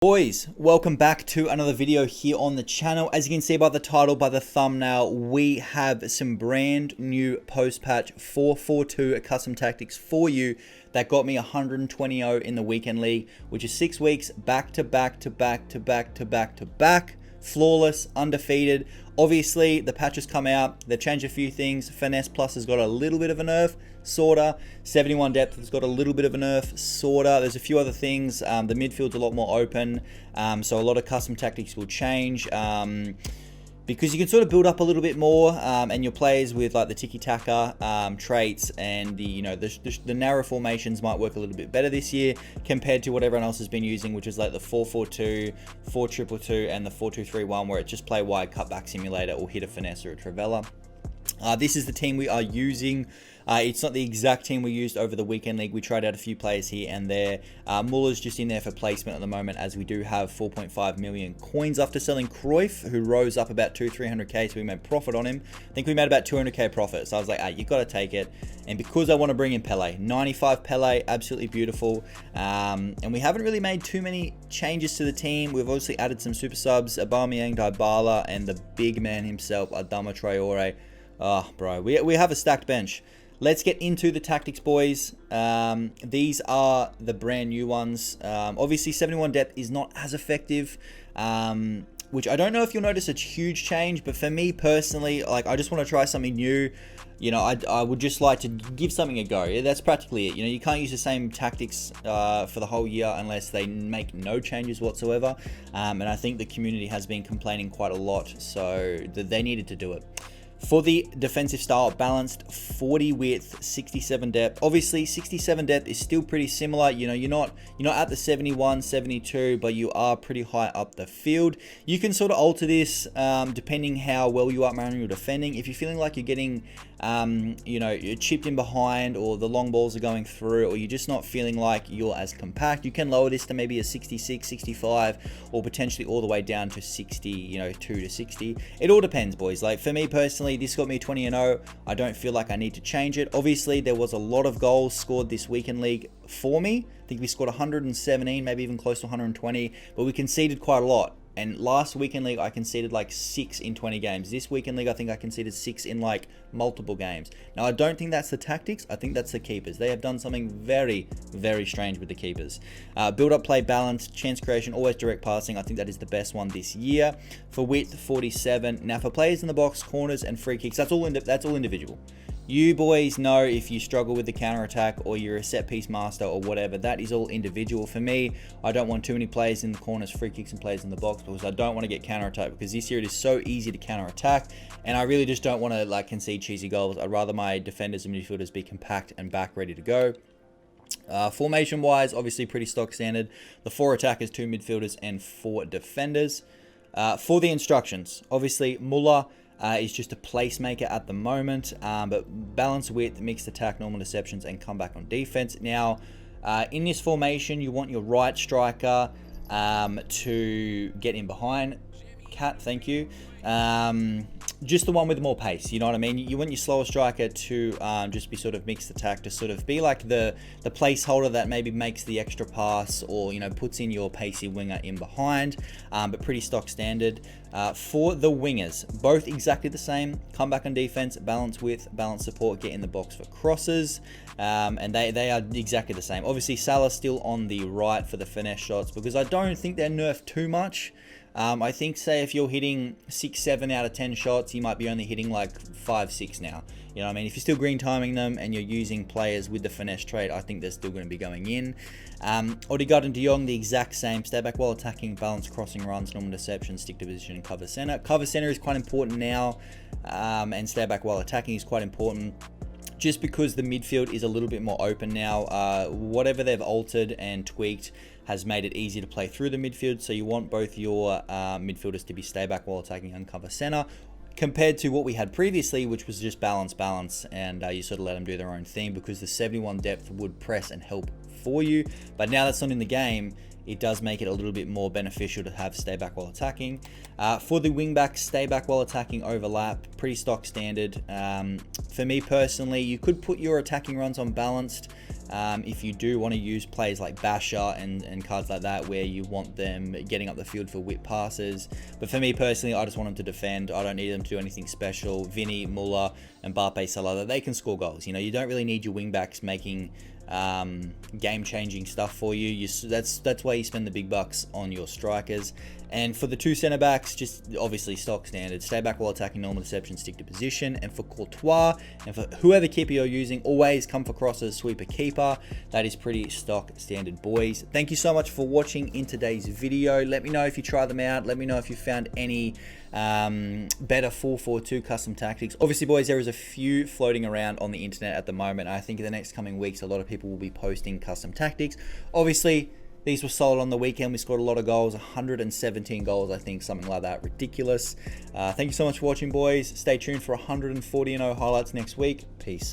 Boys, welcome back to another video here on the channel. As you can see by the title, by the thumbnail, we have some brand new post-patch 442 custom tactics for you that got me 120-0 in the weekend league, which is 6 weeks back to back to back to back to back to back. Flawless, undefeated. Obviously, the patch has come out. They've changed a few things. Finesse Plus has got a little bit of a nerf, sorta. 71 Depth has got a little bit of a nerf, sorta. There's a few other things. The midfield's a lot more open, so a lot of custom tactics will change. Because you can sort of build up a little bit more, and your players with like the tiki-taka traits and the narrow formations might work a little bit better this year compared to what everyone else has been using, which is like the 4-4-2, 4-2-2, and the 4-2-3-1, where it's just play wide, cutback simulator, or hit a finesse or a trivela. This is the team we are using. It's not the exact team we used over the weekend league. We tried out a few players here and there. Muller's just in there for placement at the moment, as we do have 4.5 million coins after selling Cruyff, who rose up about 200-300k, so we made profit on him. I think we made about 200k profit, so I was like, you got to take it. And because I want to bring in Pele, 95 Pele, absolutely beautiful. And we haven't really made too many changes to the team. We've obviously added some super subs, Aubameyang, Dybala, and the big man himself, Adama Traore. Oh, bro, we have a stacked bench. Let's get into the tactics, boys. These are the brand new ones. Obviously, 71 Depth is not as effective, which I don't know if you'll notice a huge change, but for me personally, like, I just want to try something new. You know, I would just like to give something a go. Yeah, that's practically it. You know, you can't use the same tactics for the whole year unless they make no changes whatsoever. And I think the community has been complaining quite a lot, so they needed to do it. For the defensive style, balanced 40 width, 67 depth. Obviously, 67 depth is still pretty similar. You know, you're not at the 71, 72, but you are pretty high up the field. You can sort of alter this depending how well you are manual defending. If you're feeling like you're getting, you're chipped in behind, or the long balls are going through, or you're just not feeling like you're as compact, you can lower this to maybe a 66, 65, or potentially all the way down to 60, 2 to 60. It all depends, boys. Like, for me personally, this got me 20-0. I don't feel like I need to change it. Obviously, there was a lot of goals scored this weekend league for me. I think we scored 117, maybe even close to 120, but we conceded quite a lot. And last weekend league, I conceded like 6 in 20 games. This weekend league, I think I conceded 6 in like multiple games. Now, I don't think that's the tactics. I think that's the keepers. They have done something very, very strange with the keepers. Build up, play, balance, chance creation, always direct passing. I think that is the best one this year. For width, 47. Now, for players in the box, corners, and free kicks, that's all individual. You boys know if you struggle with the counter attack, or you're a set piece master, or whatever. That is all individual. For me, I don't want too many players in the corners, free kicks, and players in the box, because I don't want to get counter attack, because this year it is so easy to counter attack, and I really just don't want to like concede cheesy goals. I'd rather my defenders and midfielders be compact and back ready to go. Formation wise, obviously pretty stock standard. The 4 attackers, 2 midfielders, and 4 defenders. For the instructions, obviously Muller is just a placemaker at the moment, but balance width, mixed attack, normal deceptions, and comeback on defense. Now, in this formation, you want your right striker to get in behind. Cat, thank you. Just the one with more pace, you know what I mean? You want your slower striker to just be sort of mixed attack, to sort of be like the placeholder that maybe makes the extra pass, or puts in your pacey winger in behind, but pretty stock standard. For the wingers, both exactly the same. Comeback on defense, balance width, balance support, get in the box for crosses, and they are exactly the same. Obviously, Salah's still on the right for the finesse shots, because I don't think they're nerfed too much. I think, say, if you're hitting 6-7 out of 10 shots, you might be only hitting like 5-6 now. You know what I mean? If you're still green timing them and you're using players with the finesse trait, I think they're still going to be going in. Odegaard and De Jong, the exact same. Stay back while attacking, balance, crossing runs, normal deception, stick to position, and cover center. Cover center is quite important now, and stay back while attacking is quite important, just because the midfield is a little bit more open now. Whatever they've altered and tweaked has made it easy to play through the midfield, so you want both your midfielders to be stay back while attacking and cover center, compared to what we had previously, which was just balance, and you sort of let them do their own thing, because the 71 depth would press and help for you. But now that's not in the game, it does make it a little bit more beneficial to have stay back while attacking. For the wing back, stay back while attacking overlap, pretty stock standard. For me personally, you could put your attacking runs on balanced if you do want to use plays like Basher and cards like that where you want them getting up the field for whip passes. But for me personally, I just want them to defend. I don't need them to do anything special. Vinny, Muller, and Mbappe, Salah, they can score goals. You know, you don't really need your wing backs making game-changing stuff for you. That's why you spend the big bucks on your strikers. And for the two centre backs, just obviously stock standard, stay back while attacking, normal deception, stick to position. And for Courtois and for whoever keeper you're using, always come for crosses, sweep a keeper. That is pretty stock standard, boys. Thank you so much for watching in today's video. Let me know if you try them out. Let me know if you found any better 4-4-2 custom tactics. Obviously, boys, there is a few floating around on the internet at the moment. I think in the next coming weeks, a lot of people will be posting custom tactics. Obviously, these were sold on the weekend. We scored a lot of goals, 117 goals, I think, something like that. Ridiculous. Thank you so much for watching, boys. Stay tuned for 140-0 highlights next week. Peace.